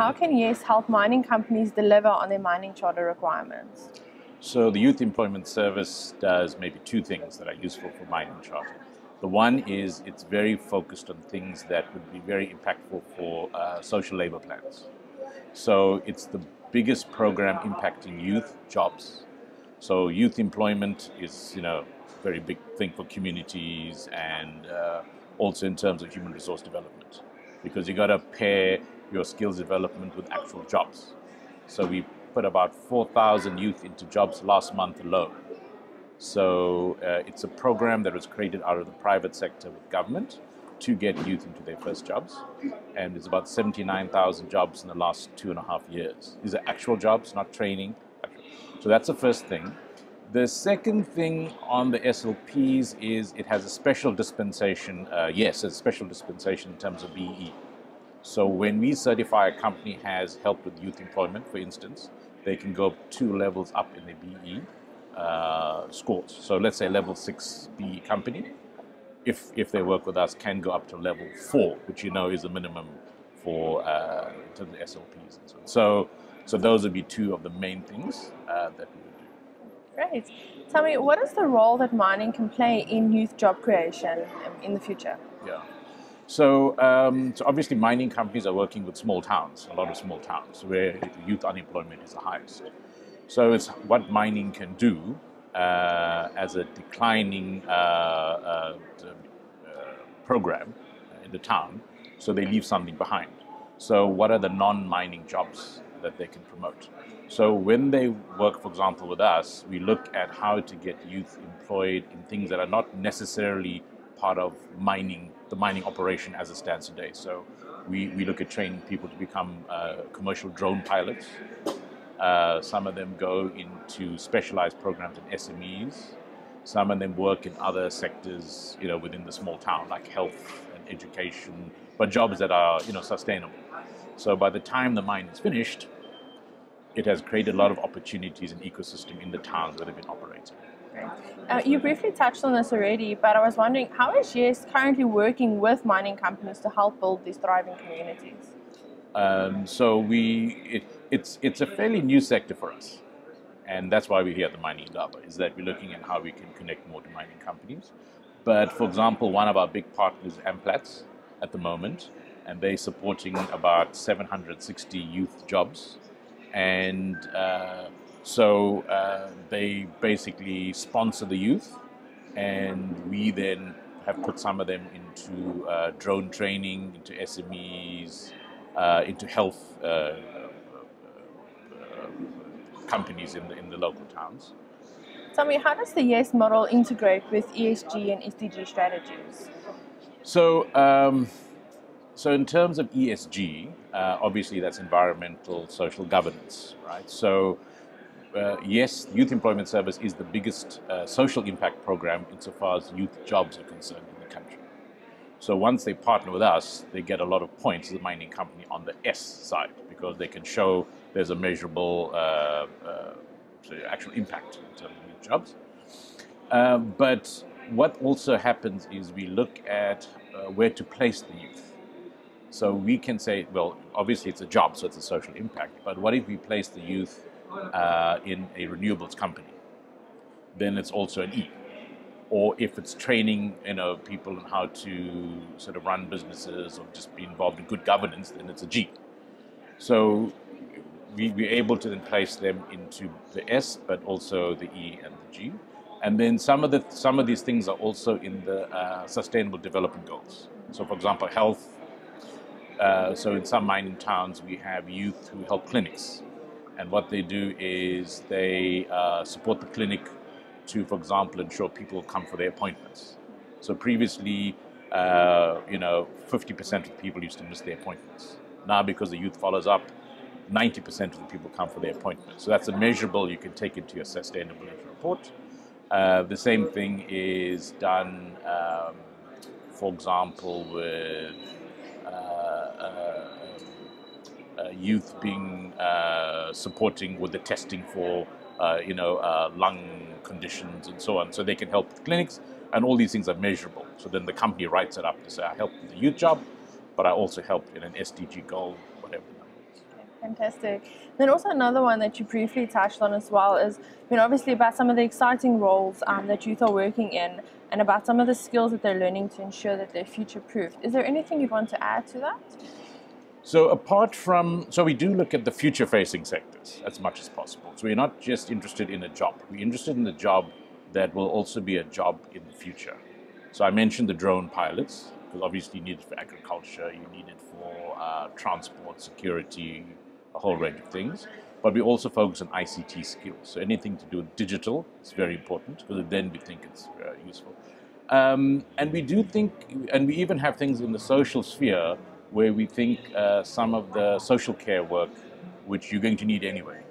how can YES help mining companies deliver on their mining charter requirements? So the Youth Employment Service does maybe two things that are useful for mining charter. The one is it's very focused on things that would be very impactful for social labor plans. So it's the biggest program impacting youth jobs. So youth employment is, very big thing for communities and also in terms of human resource development, because you got to pair your skills development with actual jobs. So we put about 4,000 youth into jobs last month alone. So it's a program that was created out of the private sector with government to get youth into their first jobs. And it's about 79,000 jobs in the last 2.5 years. These are actual jobs, not training. So that's the first thing. The second thing on the SLPs is it has a special dispensation. Yes, a special dispensation in terms of BE. So when we certify a company has helped with youth employment, for instance, they can go 2 levels up in their BE scores. So let's say level 6 BE company, if they work with us, can go up to level 4, which is a minimum for in terms of SLPs and so on. So those would be two of the main things that we would do. Great. Tell me, what is the role that mining can play in youth job creation in the future? Yeah. So obviously mining companies are working with small towns, a lot of small towns, where youth unemployment is the highest. So it's what mining can do as a declining program in the town, so they leave something behind. So what are the non-mining jobs that they can promote? So when they work, for example, with us, we look at how to get youth employed in things that are not necessarily part of the mining operation as it stands today. So we look at training people to become commercial drone pilots. Some of them go into specialized programs in SMEs. Some of them work in other sectors, within the small town, like health and education, but jobs that are, sustainable. So by the time the mine is finished, it has created a lot of opportunities and ecosystem in the towns where they've been operating. Great. You briefly touched on this already, but I was wondering, how is YES currently working with mining companies to help build these thriving communities? So it's a fairly new sector for us, and that's why we're here at the Mining Indaba, is that we're looking at how we can connect more to mining companies. But for example, one of our big partners is Amplats at the moment, and they're supporting about 760 youth jobs. And so they basically sponsor the youth, and we then have put some of them into drone training, into SMEs, into health companies in the local towns. Tell me, how does the YES model integrate with ESG and SDG strategies? So in terms of ESG, obviously that's environmental, social governance, right? So yes, Youth Employment Service is the biggest social impact program insofar as youth jobs are concerned in the country. So once they partner with us, they get a lot of points as a mining company on the S side, because they can show there's a measurable actual impact in terms of youth jobs. But what also happens is we look at where to place the youth. So we can say, well, obviously it's a job, so it's a social impact. But what if we place the youth in a renewables company? Then it's also an E. Or if it's training, people on how to sort of run businesses or just be involved in good governance, then it's a G. So we're able to then place them into the S, but also the E and the G. And then some of these things are also in the Sustainable Development Goals. So, for example, health. So in some mining towns, we have youth who help clinics. And what they do is they support the clinic to, for example, ensure people come for their appointments. So previously, 50% of the people used to miss their appointments. Now, because the youth follows up, 90% of the people come for their appointments. So that's a measurable you can take into your sustainability report. The same thing is done, for example, with youth being supporting with the testing for lung conditions and so on, so they can help with clinics, and all these things are measurable. So then the company writes it up to say, I helped with the youth job, but I also helped in an SDG goal, whatever. Fantastic. Then also another one that you briefly touched on as well is, obviously about some of the exciting roles that youth are working in and about some of the skills that they're learning to ensure that they're future-proofed. Is there anything you'd want to add to that? So we do look at the future-facing sectors as much as possible. So we're not just interested in a job. We're interested in a job that will also be a job in the future. So I mentioned the drone pilots, because obviously you need it for agriculture, you need it for transport, security, a whole range of things. But we also focus on ICT skills. So anything to do with digital is very important, because then we think it's useful. And we do think, and we even have things in the social sphere where we think some of the social care work, which you're going to need anyway,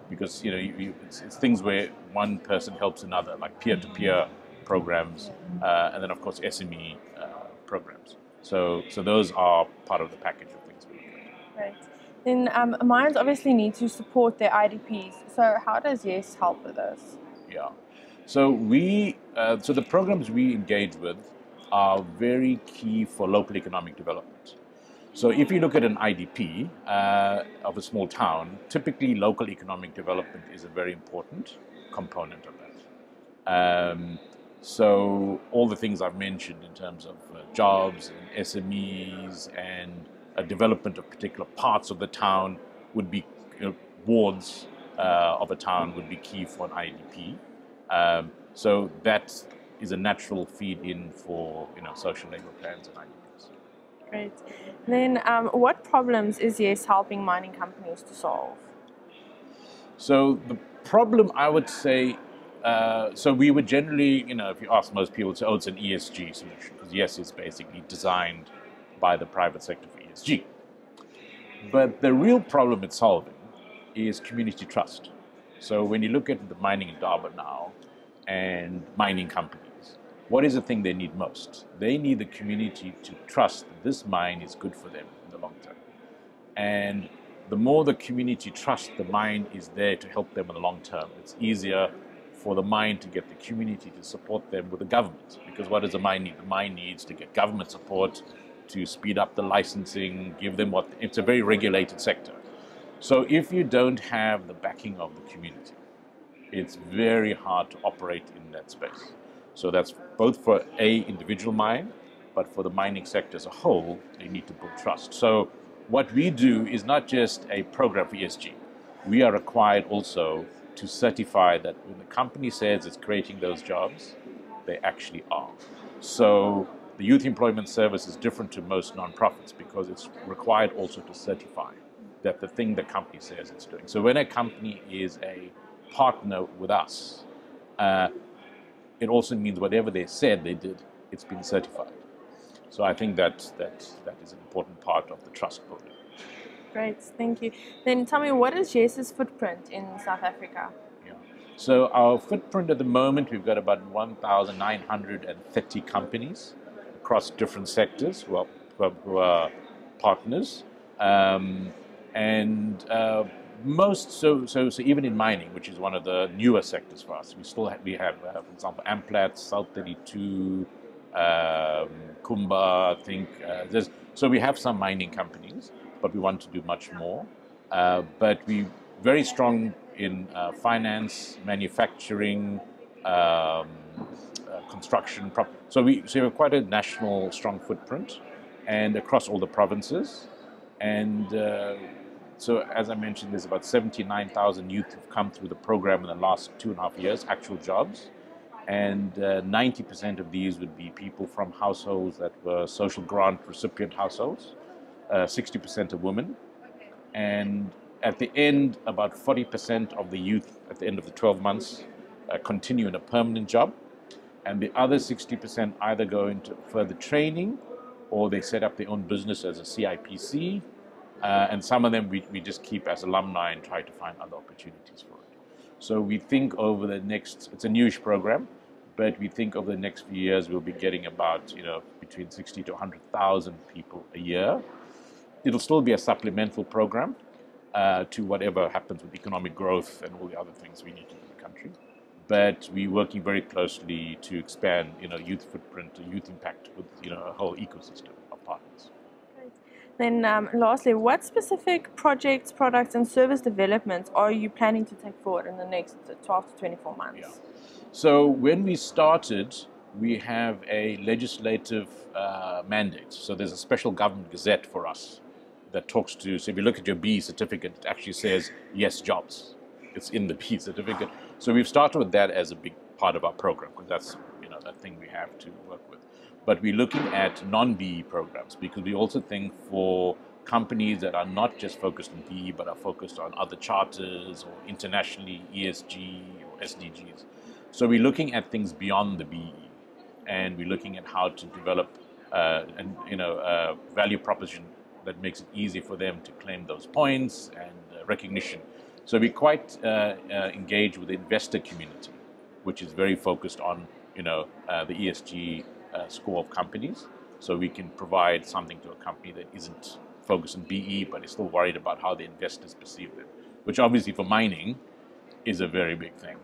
because it's things where one person helps another, like peer-to-peer programs, and then of course SME programs. So those are part of the package of things we look at. Right. Then mines obviously need to support their IDPs. So how does YES help with this? Yeah. So so the programs we engage with are very key for local economic development. So if you look at an IDP of a small town, typically local economic development is a very important component of that. So all the things I've mentioned in terms of jobs and SMEs and a development of particular parts of the town would be, wards of a town would be key for an IDP. So that is a natural feed-in for social labor plans and IDPs. Great. Then what problems is YES helping mining companies to solve? So the problem, I would say, so we would generally, if you ask most people, say, oh, it's an ESG solution, because YES is basically designed by the private sector for ESG. But the real problem it's solving is community trust. So when you look at the mining in Durban now and mining companies, what is the thing they need most? They need the community to trust that this mine is good for them in the long term. And the more the community trusts the mine is there to help them in the long term, it's easier for the mine to get the community to support them with the government. Because what does the mine need? The mine needs to get government support to speed up the licensing, give them it's a very regulated sector. So if you don't have the backing of the community, it's very hard to operate in that space. So that's both for individual mine, but for the mining sector as a whole, they need to build trust. So what we do is not just a program for ESG. We are required also to certify that when the company says it's creating those jobs, they actually are. So the Youth Employment Service is different to most nonprofits because it's required also to certify that the thing the company says it's doing. So when a company is a partner with us, it also means whatever they said they did, it's been certified. So I think that is an important part of the trust building. Great, thank you. Then tell me, what is YES's footprint in South Africa? Yeah. So our footprint at the moment, we've got about 1,930 companies across different sectors who are partners. So even in mining, which is one of the newer sectors for us, we have for example, Amplat, South 32, Kumba, I think. So we have some mining companies, but we want to do much more. But we're very strong in finance, manufacturing, construction. So we have quite a national strong footprint, and across all the provinces. And so, as I mentioned, there's about 79,000 youth who've come through the program in the last 2.5 years, actual jobs. And 90% of these would be people from households that were social grant recipient households, 60% of women. And at the end, about 40% of the youth at the end of the 12 months continue in a permanent job. And the other 60% either go into further training or they set up their own business as a CIPC. And some of them we just keep as alumni and try to find other opportunities for it. So we think over the next, it's a newish program, but we think over the next few years we'll be getting about between 60 to 100,000 people a year. It'll still be a supplemental program to whatever happens with economic growth and all the other things we need to do in the country. But we're working very closely to expand youth footprint, youth impact with a whole ecosystem of partners. Then lastly, what specific projects, products and service developments are you planning to take forward in the next 12 to 24 months? Yeah. So when we started, we have a legislative mandate. So there's a special government gazette for us that talks to, so if you look at your B certificate, it actually says yes jobs. It's in the B certificate. So we've started with that as a big part of our program, because that's, you know, that thing we have to work with. But we're looking at non-BE programs, because we also think for companies that are not just focused on BE, but are focused on other charters or internationally ESG or SDGs. So we're looking at things beyond the BE, and we're looking at how to develop a value proposition that makes it easy for them to claim those points and recognition. So we're quite engaged with the investor community, which is very focused on the ESG score of companies. So we can provide something to a company that isn't focused on BE, but is still worried about how the investors perceive them, which obviously for mining is a very big thing.